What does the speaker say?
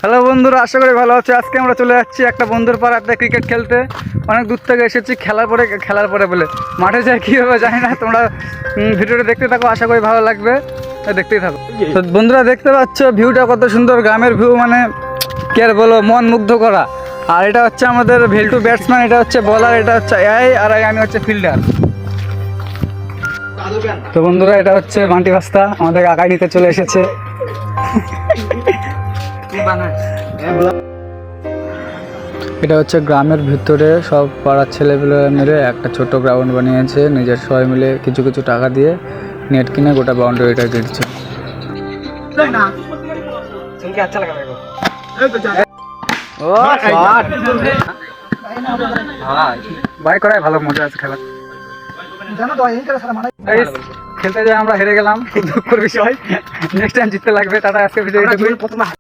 Hello বন্ধুরা, আশা করি ভালো আছো। আজকে আমরা চলে যাচ্ছি একটা বন্ধুর পাড়াতে ক্রিকেট খেলতে। অনেক দূর থেকে এসেছি, খেলার পরে বলে মাঠে যাই কীভাবে জানি না। তোমরা ভিডিওটা দেখতে থাকো, আশা করি ভালো লাগবে, দেখতেই থাকো। তো বন্ধুরা দেখতে পাচ্ছ ভিউটা কত সুন্দর, গ্রামের ভিউ, মানে কি আর বলো, মন মুগ্ধ করা। আর এটা হচ্ছে আমাদের ভেলটু ব্যাটসম্যান, এটা হচ্ছে বলার, এটা হচ্ছে আর আমি হচ্ছে ফিল্ডার। তো বন্ধুরা এটা হচ্ছে বান্টি ভাস্তা, আমাদের আগায় নিতে চলে এসেছে। এটা হচ্ছে গ্রামের ভিতরে সব পাড়ার ছেলেগুলো মিলে একটা ছোট গ্রাউন্ড বানিয়েছে, নিজের সবাই মিলে কিছু কিছু টাকা দিয়ে নেট কিনে গোটা বাউন্ডারিটা দিচ্ছে। ভাই করাই ভালো, মজা আছে খেলা। খেলতে যাই আমরা হেরে গেলাম, খুব দুঃখের বিষয়। নেক্সট টাইম জিততে লাগবে। টাটা, আজকে ভিডিও।